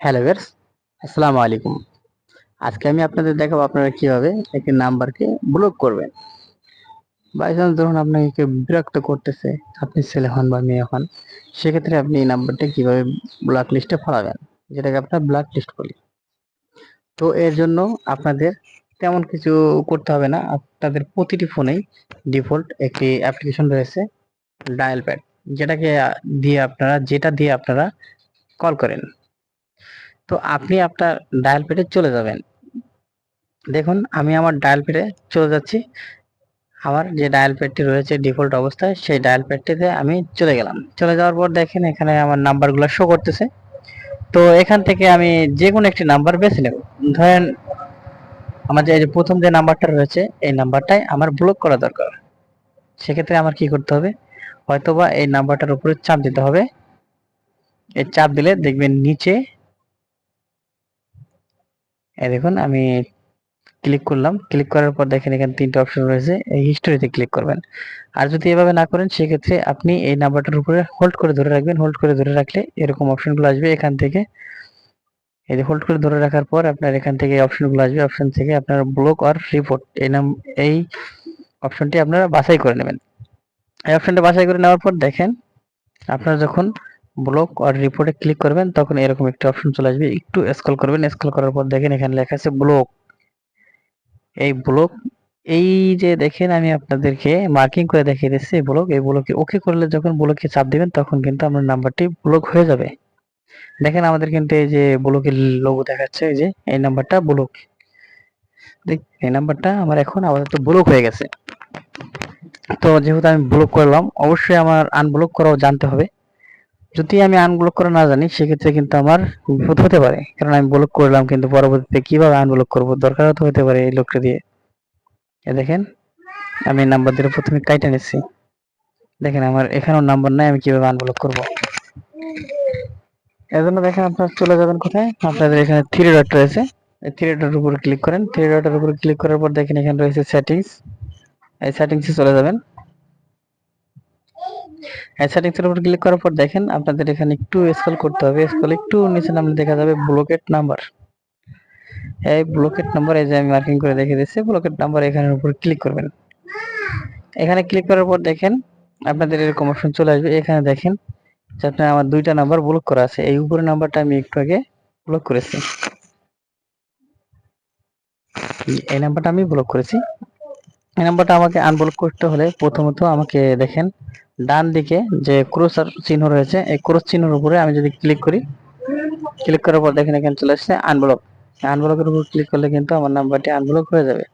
Hello viewers, আসসালামু আলাইকুম। আজকে আমি আপনাদের দেখাবো আপনারা কিভাবে একটি নাম্বারকে ব্লক করবেন। বাই চান্স ধরুন আপনাকে কেউ বিরক্ত করতেছে, আপনি ছেলে হন বা মেয়ে হন, সেক্ষেত্রে আপনি এই নাম্বারটা কিভাবে ব্লক লিস্টে ফলাবেন, যেটাকে আমরা ব্লক লিস্ট বলি। তো এর জন্য আপনাদের তেমন কিছু করতে হবে না। আপনাদের প্রতিটি ফোনেই ডিফল্ট একটি অ্যাপ্লিকেশন রয়েছে, ডায়াল প্যাড, যেটা দিয়ে আপনারা কল করেন। তো আপনি আপনার ডায়াল প্যাডে চলে যাবেন। দেখুন আমি আমার ডায়াল প্যাডে চলে যাচ্ছি। আমার যে ডায়াল প্যাডটি রয়েছে ডিফল্ট অবস্থায়, সেই ডায়াল প্যাডটিতে আমি চলে গেলাম। চলে যাওয়ার পর দেখেন এখানে আমার নাম্বারগুলো শো করতেছে। তো এখান থেকে আমি যে কোনো একটি নাম্বার বেছে নেব। ধরেন আমার যে প্রথম যে নাম্বারটা রয়েছে, এই নাম্বারটাই আমার ব্লক করা দরকার। সেক্ষেত্রে আমার কি করতে হবে, হয়তোবা এই নাম্বারটার উপরে চাপ দিতে হবে। এই চাপ দিলে দেখবেন নিচে, এই দেখুন আমি ক্লিক করলাম। ক্লিক করার পর দেখেন এখানে ৩টা অপশন রয়েছে। এই হিস্টোরিতে ক্লিক করবেন। আর যদি এভাবে না করেন সেক্ষেত্রে আপনি এই নাম্বারটার উপরে হোল্ড করে ধরে রাখবেন। হোল্ড করে ধরে রাখলে এরকম অপশনগুলো আসবে। এখান থেকে এই যে হোল্ড করে ধরে রাখার পর আপনার এখান থেকে এই অপশনগুলো আসবে। অপশন থেকে আপনার ব্লক অর রিপোর্ট এই অপশনটি আপনারা বাছাই করে নেবেন। এই অপশনটা বাছাই করে নেওয়ার পর দেখেন আপনারা যখন ব্লক অর রিপোর্টে ক্লিক করবেন তখন এরকম একটা অপশন চলে আসবে। একটু স্ক্রল করবেন। স্ক্রল করার পর দেখেন এখানে লেখা আছে ব্লক। এই ব্লক, এই যে দেখেন আমি আপনাদেরকে মার্কিং করে দেখিয়ে দিচ্ছি ব্লক। এই ব্লকে ওকে করলে যখন ব্লকে চাপ দিবেন তখন কিন্তু আপনার নাম্বারটি ব্লক হয়ে যাবে। দেখেন আমাদের কিন্তু এই যে ব্লকের লোগো দেখাচ্ছে, এই যে এই নাম্বারটা ব্লক। এই নাম্বারটা আমার এখন আপাতত ব্লক হয়ে গেছে। তো যেহেতু আমি ব্লক করলাম, অবশ্যই আমার আনব্লক করাও জানতে হবে। যদি আমি আনব্লক করা না জানি সেক্ষেত্রে কিন্তু আমার বিপদ হতে পারে, কারণ আমি ব্লক করলাম কিন্তু পরবর্তীতে কিভাবে আনব্লক করব দরকার হতে পারে এই লোকটা দিয়ে। দেখেন আমি নাম্বার দিয়ে প্রথমে কাইটা নিচ্ছি। দেখেন আমার এখানেও নাম্বার নাই, আমি কিভাবে আনব্লক করব। এর জন্য দেখেন আপনারা চলে যাবেন কোথায়, আপনাদের এখানে থ্রি ডট রয়েছে। এই থ্রি ডটের উপর ক্লিক করেন। থ্রি ডটের উপর ক্লিক করার পর দেখেন এখানে রয়েছে সেটিংস। এই সেটিংসে চলে যাবেন। এই সেটিংসের উপর ক্লিক করার পর দেখেন আপনাদের এখানে একটু স্ক্রল করতে হবে। স্ক্রল একটু নিচে নামলে দেখা যাবে ব্লকেট নাম্বার। এই ব্লকেট নাম্বার, এই যে আমি মার্কিং করে দেখে দিচ্ছি ব্লকেট নাম্বার, এখানের উপর ক্লিক করবেন। এখানে ক্লিক করার পর দেখেন আপনাদের এরকম অপশন চলে আসবে। এখানে দেখেন যে আপনার আমার 2টা নাম্বার ব্লক করা আছে। এই উপরের নাম্বারটা আমি একটু আগে ব্লক করেছি। এই নাম্বারটা আমি ব্লক করেছি। এই নাম্বারটা আমাকে আনব্লক করতে হলে প্রথমত আমাকে দেখেন ডান দিকে যে ক্রস চিহ্ন রয়েছে, এই ক্রস চিহ্নের উপরে আমি যদি ক্লিক করি, ক্লিক করার পর দেখেন এখানে চলে আসছে আনব্লক। আনব্লকের উপর ক্লিক করলে কিন্তু আমার নাম্বারটি আনব্লক হয়ে যাবে।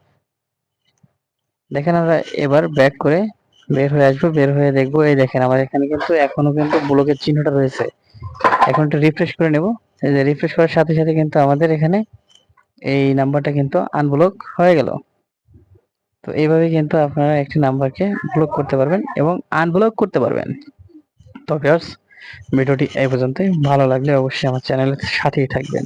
দেখেন আমরা এবার ব্যাক করে বের হয়ে আসবো। বের হয়ে দেখবো, এই দেখেন আমার এখানে কিন্তু এখনো কিন্তু ব্লকের চিহ্নটা রয়েছে। এখন একটু রিফ্রেশ করে নেব। এই যে রিফ্রেশ করার সাথে সাথে কিন্তু আমাদের এখানে এই নাম্বারটা কিন্তু আনব্লক হয়ে গেল। তো এইভাবে কিন্তু আপনারা একটি নাম্বারকে ব্লক করতে পারবেন এবং আনব্লক করতে পারবেন। তো ভিউয়ার্স, ভিডিওটি এই পর্যন্তই। ভালো লাগলে অবশ্যই আমার চ্যানেলের সাথেই থাকবেন।